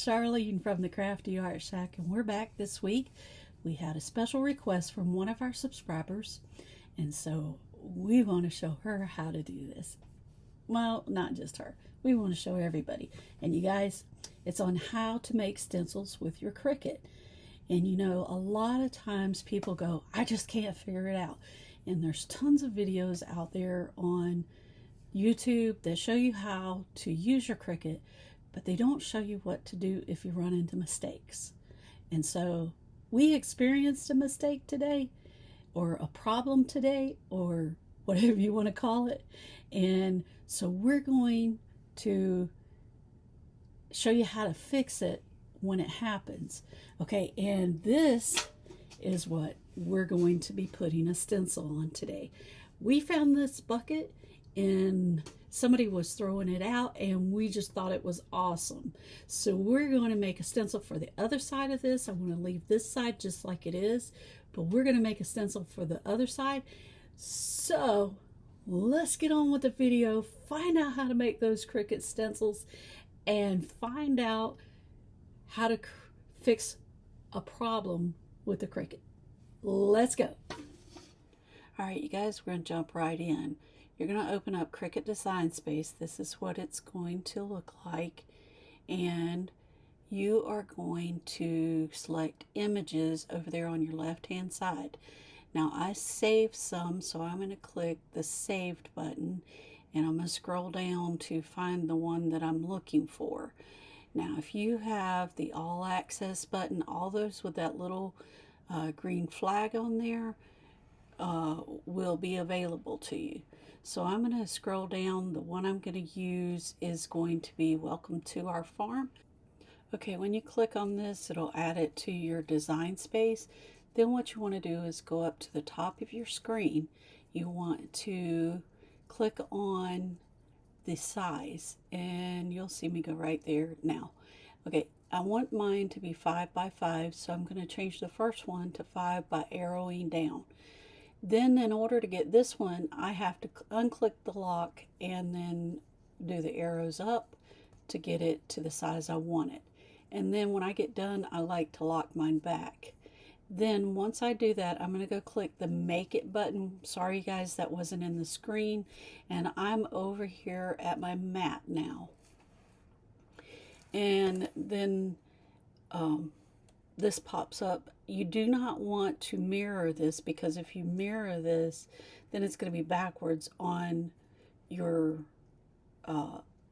Charlene from the Crafty Art Shack, and we're back this week. We had a special request from one of our subscribers, and so we want to show her how to do this. Well, not just her. We want to show everybody. And you guys, it's on how to make stencils with your Cricut. And you know, a lot of times people go, I just can't figure it out. And there's tons of videos out there on YouTube that show you how to use your Cricut, but they don't show you what to do if you run into mistakes. And so we experienced a mistake today, or a problem today, or whatever you want to call it. And so we're going to show you how to fix it when it happens. Okay, and this is what we're going to be putting a stencil on today. We found this bucket and somebody was throwing it out and we just thought it was awesome. So we're going to make a stencil for the other side of this. I want to leave this side just like it is, but we're going to make a stencil for the other side. So let's get on with the video, find out how to make those Cricut stencils, and find out how to fix a problem with the Cricut. Let's go. All right, you guys, we're going to jump right in. You're going to open up Cricut Design Space. This is what it's going to look like. And you are going to select images over there on your left hand side. Now I saved some, so I'm going to click the saved button and I'm going to scroll down to find the one that I'm looking for. Now if you have the all access button, all those with that little green flag on there will be available to you. So I'm going to scroll down. The one I'm going to use is going to be Welcome to Our Farm. Okay, when you click on this, it'll add it to your design space. Then what you want to do is go up to the top of your screen. You want to click on the size and you'll see me go right there now. Okay, I want mine to be 5 by 5, so I'm going to change the first one to 5 by arrowing down. Then in order to get this one, I have to unclick the lock and then do the arrows up to get it to the size I want it. And then when I get done, I like to lock mine back. Then once I do that, I'm going to go click the Make It button. Sorry guys, that wasn't in the screen. And I'm over here at my mat now. And then this pops up. You do not want to mirror this, because if you mirror this, then it's going to be backwards on your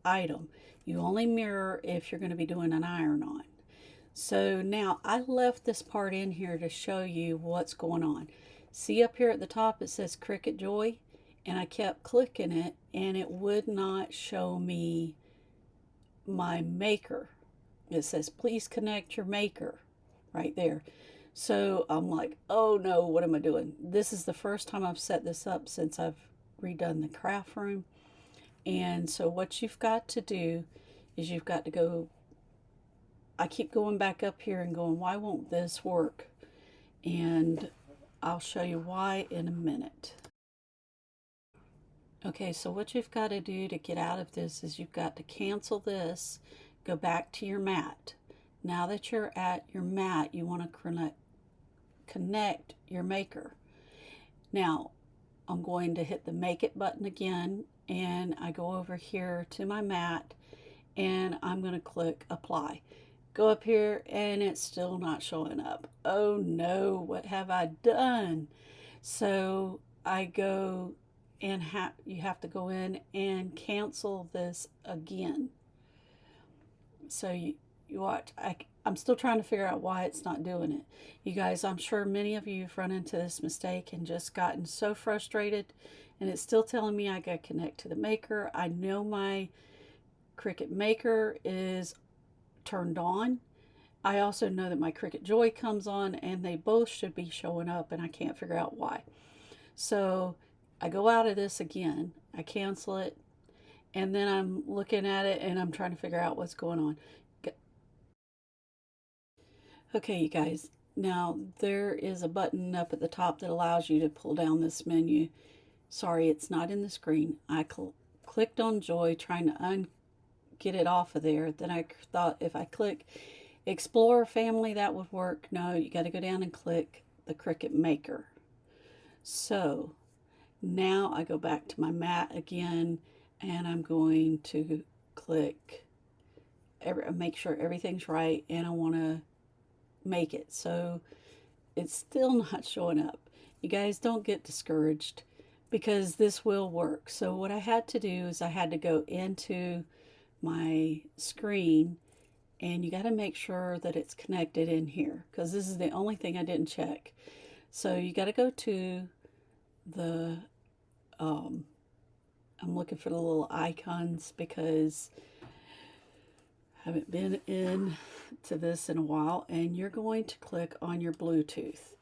item. You only mirror if you're going to be doing an iron-on. So now I left this part in here to show you what's going on. See up here at the top it says Cricut Joy, and I kept clicking it and it would not show me my maker. It says please connect your maker right there. So I'm like, oh no, what am I doing? This is the first time I've set this up since I've redone the craft room. And so what you've got to do is you've got to go, I keep going back up here and going, why won't this work? And I'll show you why in a minute. Okay, so what you've got to do to get out of this is you've got to cancel this, go back to your mat. Now that you're at your mat, you want to connect your maker. Now I'm going to hit the Make It button again, and I go over here to my mat and I'm going to click Apply. Go up here and it's still not showing up. Oh no, what have I done? So I go and you have to go in and cancel this again. So you watch. I'm still trying to figure out why it's not doing it. You guys, I'm sure many of you have run into this mistake and just gotten so frustrated, and it's still telling me I got to connect to the maker. I know my Cricut Maker is turned on. I also know that my Cricut Joy comes on, and they both should be showing up, and I can't figure out why. So I go out of this again, I cancel it, and then I'm looking at it and I'm trying to figure out what's going on. Okay, you guys, now there is a button up at the top that allows you to pull down this menu. Sorry, it's not in the screen. I clicked on Joy trying to get it off of there. Then I thought if I click Explorer Family, that would work. No, you got to go down and click the Cricut Maker. So now I go back to my mat again, and I'm going to click, make sure everything's right, and I want to make it. So it's still not showing up. You guys, don't get discouraged, because this will work. So what I had to do is I had to go into my screen, and you got to make sure that it's connected in here, because this is the only thing I didn't check. So you got to go to the I'm looking for the little icons, because I haven't been in to this in a while, and you're going to click on your Bluetooth.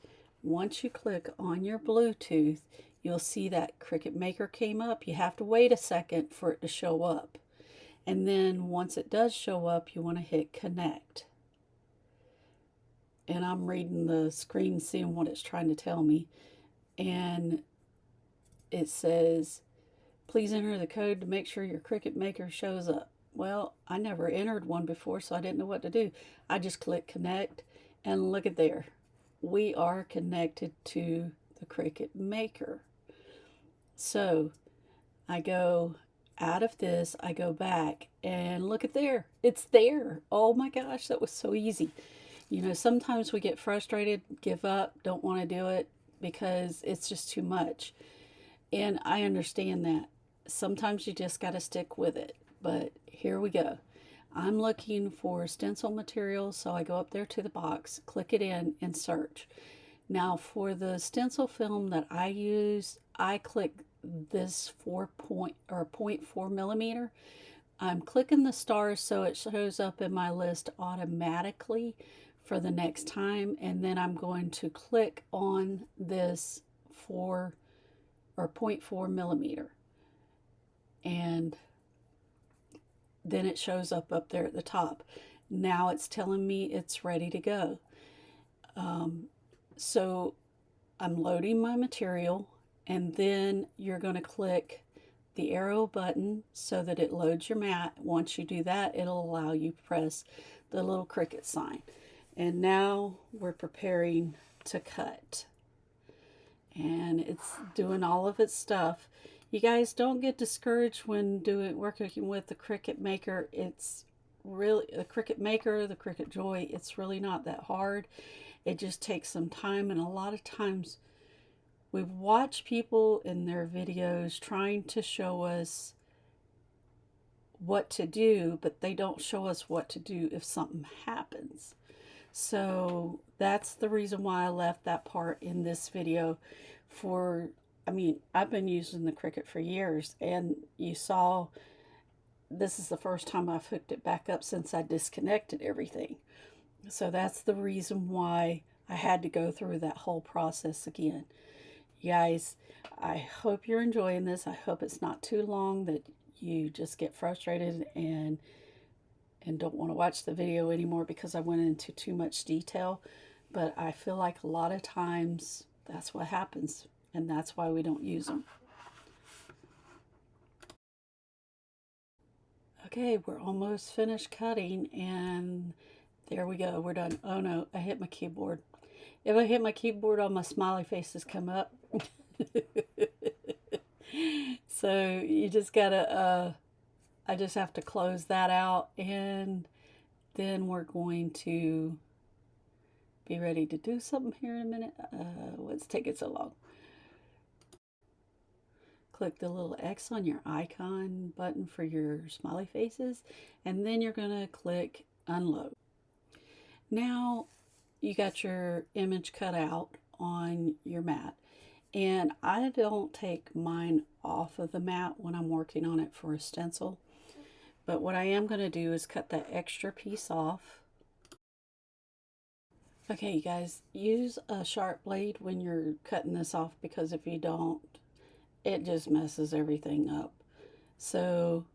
Once you click on your Bluetooth, you'll see that Cricut Maker came up. You have to wait a second for it to show up. And then once it does show up, you want to hit connect. And I'm reading the screen, seeing what it's trying to tell me. And it says, please enter the code to make sure your Cricut Maker shows up. Well, I never entered one before, so I didn't know what to do. I just clicked connect, and look at there. We are connected to the Cricut Maker. So I go out of this, I go back, and look at there. It's there. Oh my gosh, that was so easy. You know, sometimes we get frustrated, give up, don't want to do it because it's just too much. And I understand that. Sometimes you just got to stick with it. But here we go. I'm looking for stencil material, so I go up there to the box, click it in, and search. Now for the stencil film that I use, I click this 0.4 millimeter. I'm clicking the stars so it shows up in my list automatically for the next time, and then I'm going to click on this 0.4 millimeter, and then it shows up there at the top. Now it's telling me it's ready to go. So I'm loading my material, and then you're going to click the arrow button so that it loads your mat. Once you do that, it'll allow you to press the little Cricut sign. And now we're preparing to cut. And it's doing all of its stuff. You guys, don't get discouraged when working with the Cricut Maker. It's really, the Cricut Maker, the Cricut Joy, it's really not that hard. It just takes some time, and a lot of times we watch people in their videos trying to show us what to do, but they don't show us what to do if something happens. So that's the reason why I left that part in this video. I mean, I've been using the Cricut for years, and you saw this is the first time I've hooked it back up since I disconnected everything. So that's the reason why I had to go through that whole process again. You guys, I hope you're enjoying this. I hope it's not too long that you just get frustrated and don't want to watch the video anymore because I went into too much detail. But I feel like a lot of times that's what happens, and that's why we don't use them. Okay, we're almost finished cutting, and there we go. We're done. Oh no, I hit my keyboard. If I hit my keyboard, all my smiley faces come up. So you just gotta, I just have to close that out, and then we're going to be ready to do something here in a minute. What's taking so long? Click the little X on your icon button for your smiley faces, and then you're going to click unload. Now you got your image cut out on your mat, and I don't take mine off of the mat when I'm working on it for a stencil, but what I am going to do is cut that extra piece off. Okay, you guys, use a sharp blade when you're cutting this off, because if you don't, it just messes everything up. So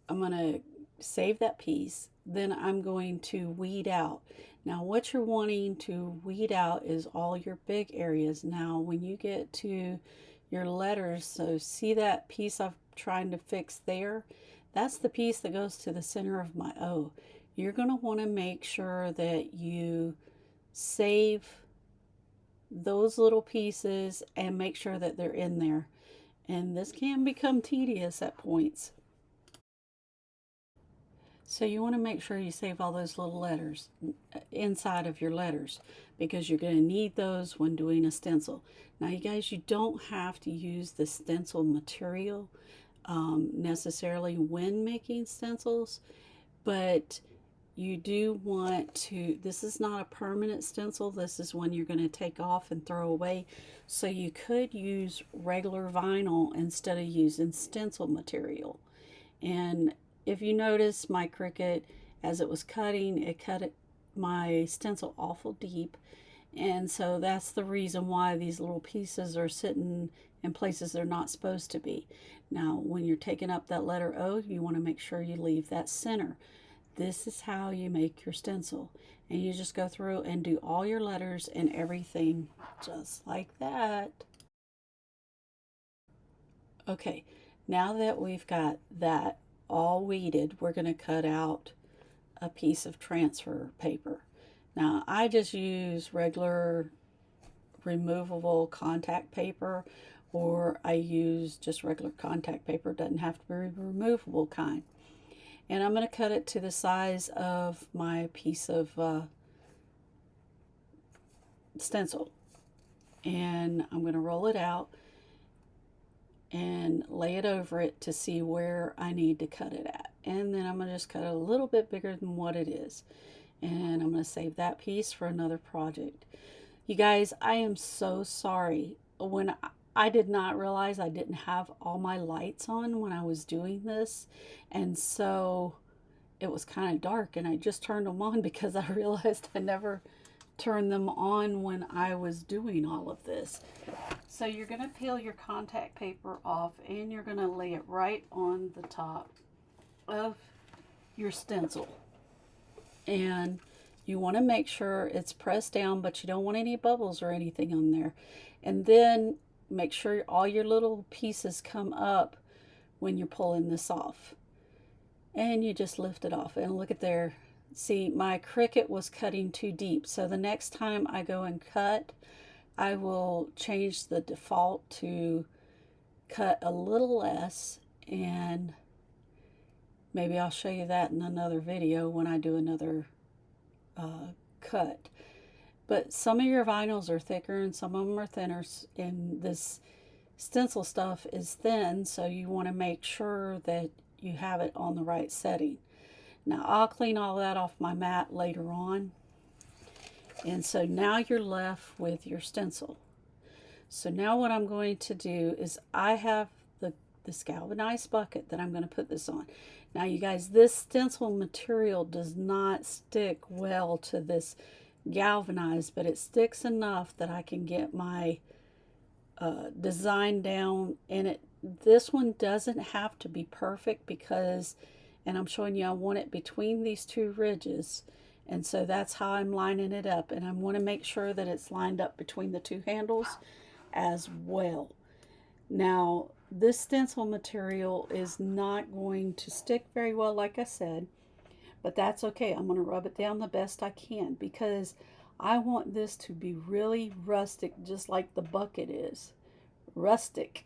I'm going to save that piece. Then I'm going to weed out. Now what you're wanting to weed out is all your big areas. Now when you get to your letters, so see that piece I'm trying to fix there? That's the piece that goes to the center of my O. You're going to want to make sure that you save those little pieces and make sure that they're in there. And this can become tedious at points. So you want to make sure you save all those little letters inside of your letters, because you're going to need those when doing a stencil. Now you guys, you don't have to use the stencil material necessarily when making stencils, but you do want to, this is not a permanent stencil, this is one you're going to take off and throw away. So you could use regular vinyl instead of using stencil material. And if you notice, my Cricut, as it was cutting, it cut my stencil awful deep. And so that's the reason why these little pieces are sitting in places they're not supposed to be. Now, when you're taking up that letter O, you want to make sure you leave that center. This is how you make your stencil. And you just go through and do all your letters and everything just like that. Okay, now that we've got that all weeded, we're going to cut out a piece of transfer paper. Now, I just use regular removable contact paper, or I use just regular contact paper. It doesn't have to be removable kind. And I'm going to cut it to the size of my piece of stencil. And I'm going to roll it out and lay it over it to see where I need to cut it at. And then I'm going to just cut it a little bit bigger than what it is. And I'm going to save that piece for another project. You guys, I am so sorry. When I did not realize I didn't have all my lights on when I was doing this. And so it was kind of dark, and I just turned them on because I realized I never turned them on when I was doing all of this. So you're going to peel your contact paper off, and you're going to lay it right on the top of your stencil. And you want to make sure it's pressed down, but you don't want any bubbles or anything on there. And then make sure all your little pieces come up when you're pulling this off. And you just lift it off. And look at there. See, my Cricut was cutting too deep. So the next time I go and cut, I will change the default to cut a little less, and maybe I'll show you that in another video when I do another cut. But some of your vinyls are thicker and some of them are thinner, and this stencil stuff is thin, so you want to make sure that you have it on the right setting. Now I'll clean all that off my mat later on. And so now you're left with your stencil. So now what I'm going to do is I have this galvanized bucket that I'm going to put this on. Now you guys, this stencil material does not stick well to this galvanized, but it sticks enough that I can get my design down in it. This one doesn't have to be perfect because, and I'm showing you, I want it between these two ridges. And so that's how I'm lining it up. And I want to make sure that it's lined up between the two handles as well. Now, this stencil material is not going to stick very well, like I said, but that's okay. I'm going to rub it down the best I can because I want this to be really rustic, just like the bucket is. Rustic.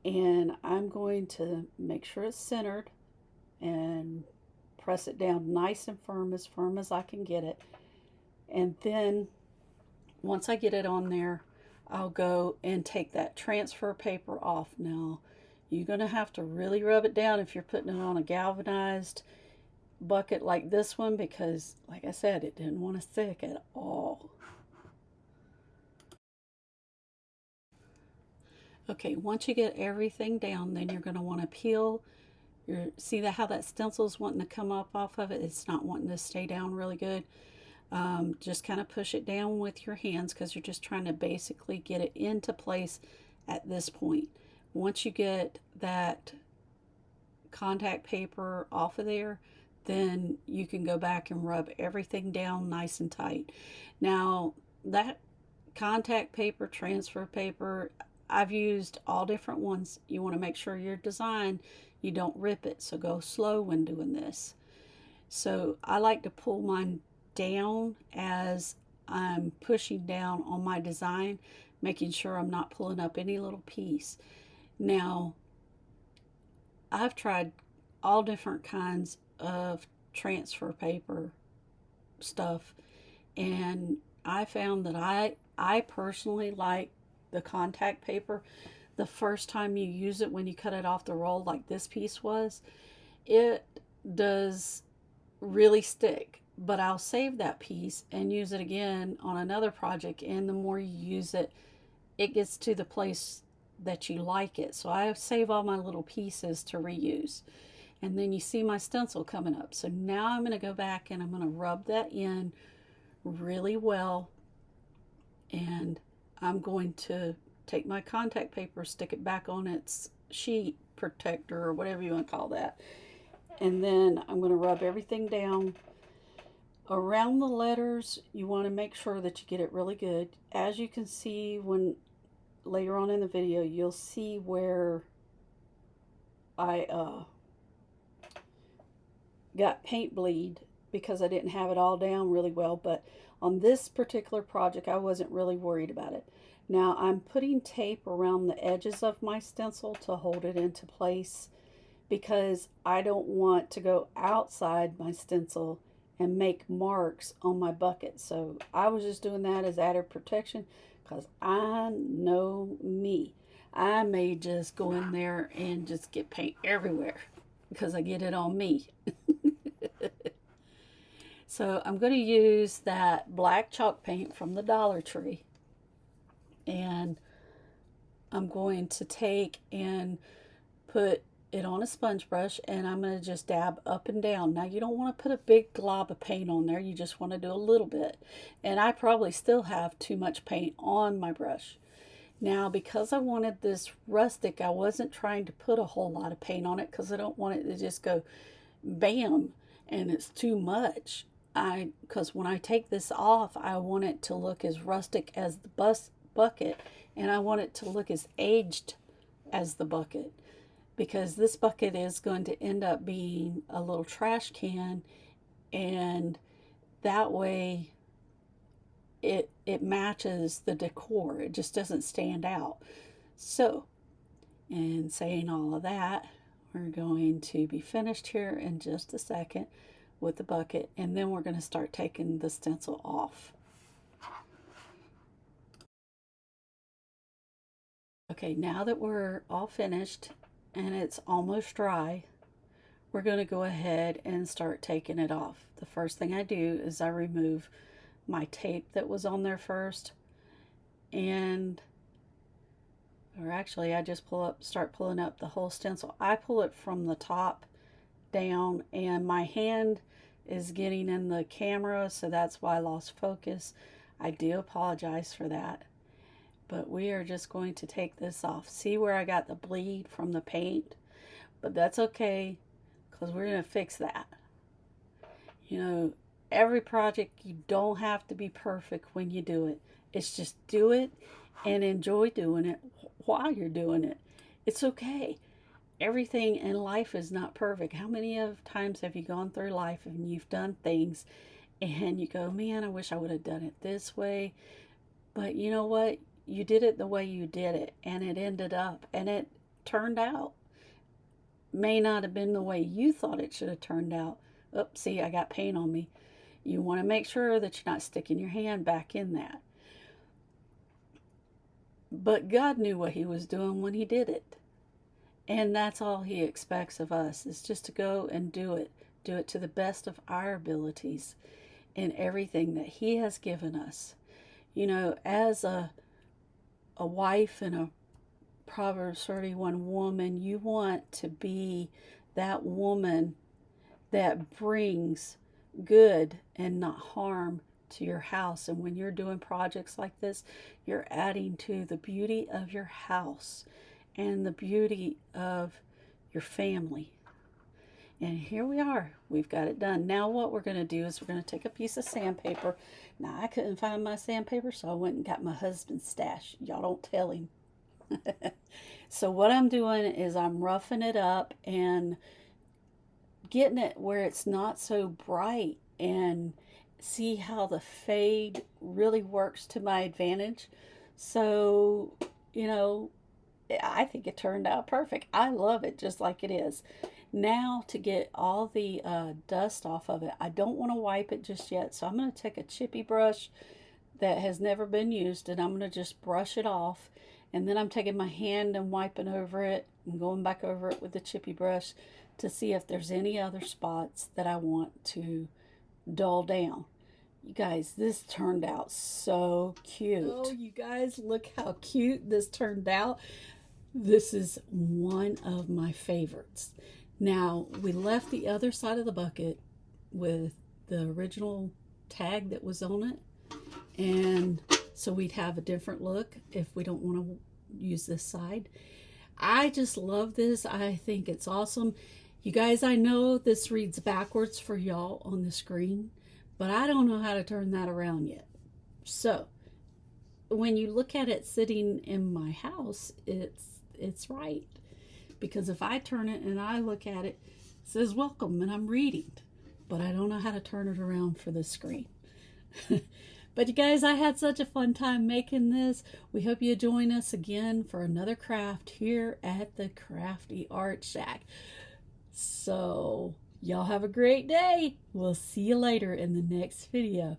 And I'm going to make sure it's centered and press it down nice and firm as I can get it. And then once I get it on there, I'll go and take that transfer paper off. Now, you're going to have to really rub it down if you're putting it on a galvanized bucket like this one, because like I said, it didn't want to stick at all. Okay, once you get everything down, then you're going to want to peel see how that stencil's wanting to come up off of it? It's not wanting to stay down really good. Just kind of push it down with your hands because you're just trying to basically get it into place at this point. Once you get that contact paper off of there, then you can go back and rub everything down nice and tight. Now, that contact paper, transfer paper, I've used all different ones. You want to make sure your design, you don't rip it. So go slow when doing this. So I like to pull mine down as I'm pushing down on my design, making sure I'm not pulling up any little piece. Now, I've tried all different kinds of transfer paper stuff, and I found that I personally like the contact paper. The first time you use it, when you cut it off the roll like this piece was, it does really stick, but I'll save that piece and use it again on another project, and the more you use it, it gets to the place that you like it. So I save all my little pieces to reuse. And then you see my stencil coming up. So now I'm going to go back and I'm going to rub that in really well, and I'm going to take my contact paper, stick it back on its sheet protector or whatever you want to call that, and then I'm going to rub everything down around the letters. You want to make sure that you get it really good. As you can see, when later on in the video, you'll see where I got paint bleed because I didn't have it all down really well, but on this particular project I wasn't really worried about it. Now I'm putting tape around the edges of my stencil to hold it into place, because I don't want to go outside my stencil and make marks on my bucket. So I was just doing that as added protection, because I know me. I may just go in there and just get paint everywhere because I get it on me. So I'm going to use that black chalk paint from the Dollar Tree, and I'm going to take and put it on a sponge brush, and I'm going to just dab up and down. Now you don't want to put a big glob of paint on there, you just want to do a little bit, and I probably still have too much paint on my brush. Now, because I wanted this rustic, I wasn't trying to put a whole lot of paint on it because I don't want it to just go bam and it's too much. Because when I take this off, I want it to look as rustic as the bucket, and I want it to look as aged as the bucket, because this bucket is going to end up being a little trash can, and that way it matches the decor. It just doesn't stand out. So, in saying all of that, we're going to be finished here in just a second with the bucket, and then we're going to start taking the stencil off. Okay, now that we're all finished and it's almost dry, we're going to go ahead and start taking it off. The first thing I do is I remove my tape that was on there first, or actually I just start pulling up the whole stencil. I pull it from the top down, and my hand is getting in the camera, so that's why I lost focus. I do apologize for that, but we are just going to take this off. See where I got the bleed from the paint? But that's okay, because we're going to fix that. You know, every project, you don't have to be perfect when you do it. It's just do it and enjoy doing it while you're doing it. It's okay. Everything in life is not perfect. How many of times have you gone through life and you've done things and you go, man, I wish I would have done it this way. But you know what? You did it the way you did it, and it ended up, and it turned out. May not have been the way you thought it should have turned out. Oops, see, I got paint on me. You want to make sure that you're not sticking your hand back in that. But God knew what he was doing when he did it. And that's all he expects of us, is just to go and do it. Do it to the best of our abilities in everything that he has given us. You know, as a wife and a Proverbs 31 woman, you want to be that woman that brings good and not harm to your house. And when you're doing projects like this, you're adding to the beauty of your house and the beauty of your family. And here we are. We've got it done. Now what we're going to do is we're going to take a piece of sandpaper. Now I couldn't find my sandpaper, so I went and got my husband's stash. Y'all don't tell him. So what I'm doing is I'm roughing it up and getting it where it's not so bright, and see how the fade really works to my advantage. So, you know, I think it turned out perfect. I love it just like it is. Now to get all the dust off of it, I don't want to wipe it just yet. So I'm going to take a chippy brush that has never been used, and I'm going to just brush it off. And then I'm taking my hand and wiping over it and going back over it with the chippy brush to see if there's any other spots that I want to dull down. You guys, this turned out so cute. Oh, you guys, look how cute this turned out. This is one of my favorites. Now, we left the other side of the bucket with the original tag that was on it, and so we'd have a different look if we don't want to use this side. I just love this. I think it's awesome. You guys, I know this reads backwards for y'all on the screen, but I don't know how to turn that around yet. So when you look at it sitting in my house, it's right. Because if I turn it and I look at it, it says welcome and I'm reading, but I don't know how to turn it around for the screen. But you guys, I had such a fun time making this. We hope you join us again for another craft here at the Crafty Art Shack. So y'all have a great day. We'll see you later in the next video.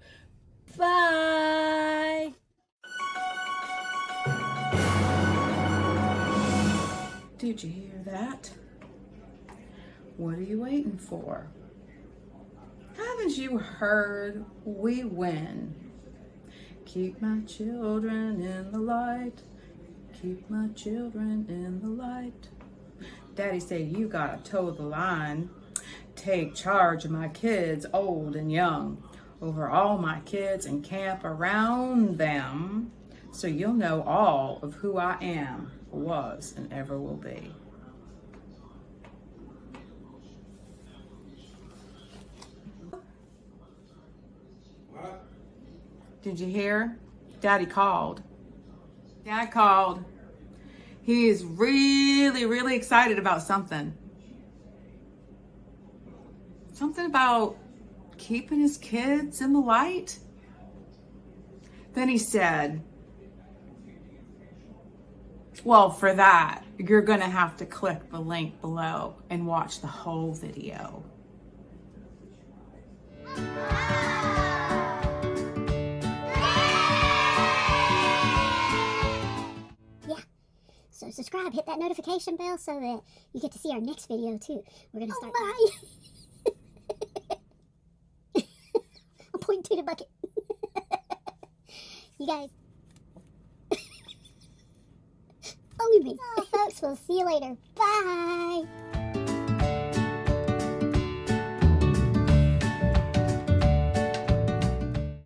Bye. Did you hear that? What are you waiting for? Haven't you heard we win? Keep my children in the light. Keep my children in the light. Daddy said you gotta toe the line. Take charge of my kids, old and young. Over all my kids and camp around them. So you'll know all of who I am, was, and ever will be. What? Did you hear? Daddy called. Dad called. He is really excited about something. Something about keeping his kids in the light. Then he said, well, for that, you're gonna have to click the link below and watch the whole video. So subscribe, hit that notification bell so that you get to see our next video too. We're gonna start. I'm pointing to the bucket. You guys. Only me. Oh, folks, we'll see you later. Bye.